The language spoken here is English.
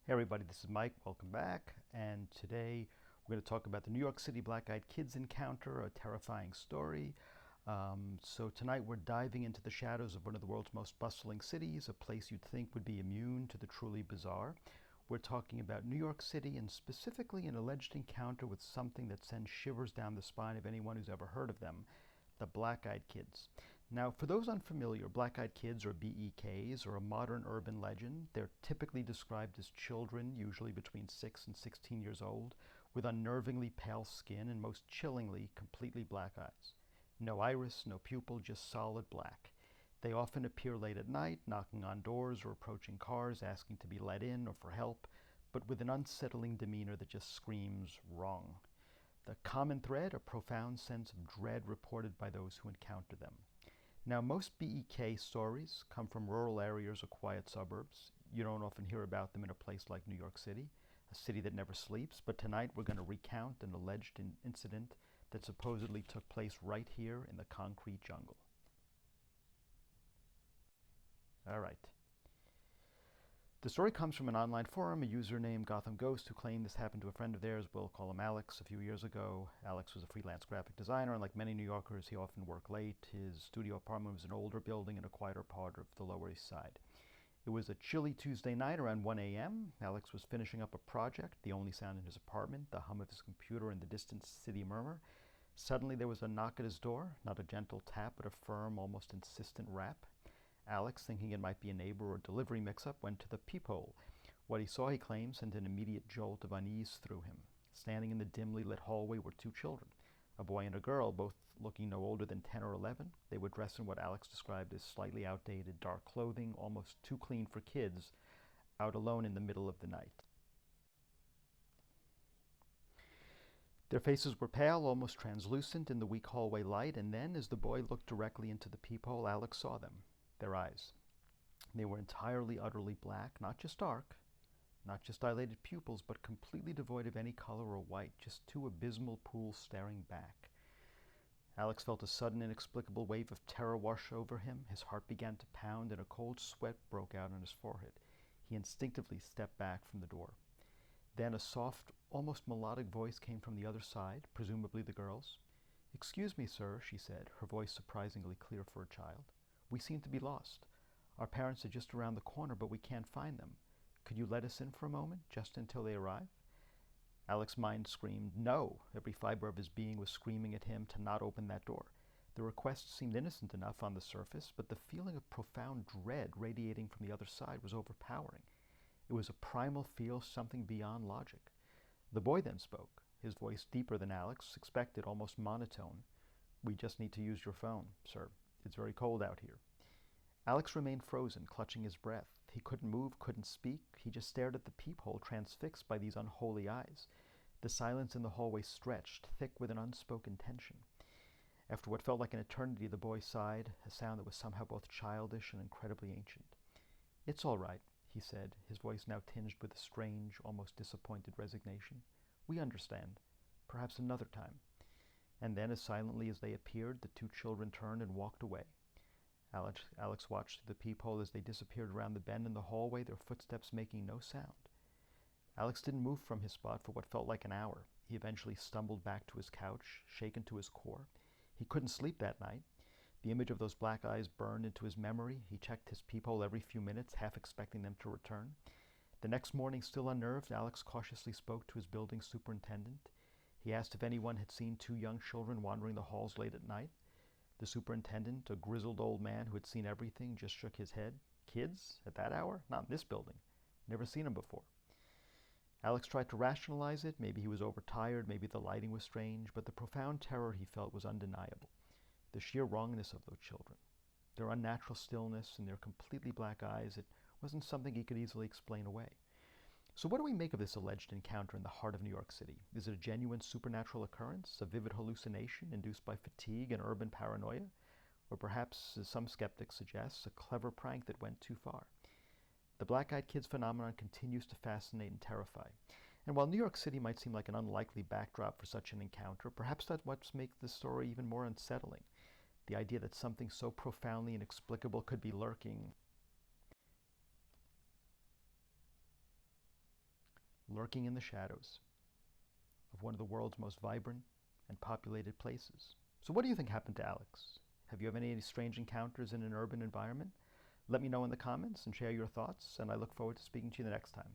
Hey everybody, this is Mike. Welcome back. And today we're going to talk about the New York City black-eyed kids encounter, a terrifying story. So tonight we're diving into the shadows of one of the world's most bustling cities, a place you'd think would be immune to the truly bizarre. We're talking about New York City and specifically an alleged encounter with something that sends shivers down the spine of anyone who's ever heard of them. The Black-Eyed Kids. Now, for those unfamiliar, Black-Eyed Kids, or BEKs, are a modern urban legend. They're typically described as children, usually between 6 and 16 years old, with unnervingly pale skin and most chillingly, completely black eyes. No iris, no pupil, just solid black. They often appear late at night, knocking on doors or approaching cars, asking to be let in or for help, but with an unsettling demeanor that just screams wrong. The common thread, a profound sense of dread reported by those who encounter them. Now, most BEK stories come from rural areas or quiet suburbs. You don't often hear about them in a place like New York City, a city that never sleeps. But tonight we're going to recount an alleged incident that supposedly took place right here in the concrete jungle. All right. The story comes from an online forum, a user named Gotham Ghost, who claimed this happened to a friend of theirs, we'll call him Alex, a few years ago. Alex was a freelance graphic designer, and like many New Yorkers, he often worked late. His studio apartment was an older building in a quieter part of the Lower East Side. It was a chilly Tuesday night around 1 a.m. Alex was finishing up a project, the only sound in his apartment, the hum of his computer and the distant city murmur. Suddenly there was a knock at his door, not a gentle tap, but a firm, almost insistent rap. Alex, thinking it might be a neighbor or delivery mix-up, went to the peephole. What he saw, he claims, sent an immediate jolt of unease through him. Standing in the dimly lit hallway were two children, a boy and a girl, both looking no older than 10 or 11. They were dressed in what Alex described as slightly outdated, dark clothing, almost too clean for kids, out alone in the middle of the night. Their faces were pale, almost translucent in the weak hallway light, and then, as the boy looked directly into the peephole, Alex saw them. Their eyes. They were entirely, utterly black, not just dark, not just dilated pupils, but completely devoid of any color or white, just two abysmal pools staring back. Alex felt a sudden, inexplicable wave of terror wash over him. His heart began to pound, and a cold sweat broke out on his forehead. He instinctively stepped back from the door. Then a soft, almost melodic voice came from the other side, presumably the girl's. "Excuse me, sir," she said, her voice surprisingly clear for a child. "We seem to be lost. Our parents are just around the corner, but we can't find them. Could you let us in for a moment, just until they arrive?" Alex's mind screamed, "No!" Every fiber of his being was screaming at him to not open that door. The request seemed innocent enough on the surface, but the feeling of profound dread radiating from the other side was overpowering. It was a primal feel, something beyond logic. The boy then spoke, his voice deeper than Alex expected, almost monotone. "We just need to use your phone, sir. It's very cold out here." Alex remained frozen, clutching his breath. He couldn't move, couldn't speak. He just stared at the peephole, transfixed by these unholy eyes. The silence in the hallway stretched, thick with an unspoken tension. After what felt like an eternity, the boy sighed, a sound that was somehow both childish and incredibly ancient. "It's all right," he said, his voice now tinged with a strange, almost disappointed resignation. "We understand. Perhaps another time." And then, as silently as they appeared, the two children turned and walked away. Alex watched through the peephole as they disappeared around the bend in the hallway, their footsteps making no sound. Alex didn't move from his spot for what felt like an hour. He eventually stumbled back to his couch, shaken to his core. He couldn't sleep that night. The image of those black eyes burned into his memory. He checked his peephole every few minutes, half expecting them to return. The next morning, still unnerved, Alex cautiously spoke to his building superintendent. He asked if anyone had seen two young children wandering the halls late at night. The superintendent, a grizzled old man who had seen everything, just shook his head. "Kids? At that hour? Not in this building. Never seen them before." Alex tried to rationalize it. Maybe he was overtired, maybe the lighting was strange, but the profound terror he felt was undeniable. The sheer wrongness of those children. Their unnatural stillness and their completely black eyes, it wasn't something he could easily explain away. So what do we make of this alleged encounter in the heart of New York City? Is it a genuine supernatural occurrence, a vivid hallucination induced by fatigue and urban paranoia? Or perhaps, as some skeptics suggest, a clever prank that went too far? The Black-Eyed Kids phenomenon continues to fascinate and terrify. And while New York City might seem like an unlikely backdrop for such an encounter, perhaps that's what makes this story even more unsettling. The idea that something so profoundly inexplicable could be lurking lurking in the shadows of one of the world's most vibrant and populated places. So what do you think happened to Alex? Have you had any strange encounters in an urban environment? Let me know in the comments and share your thoughts, and I look forward to speaking to you the next time.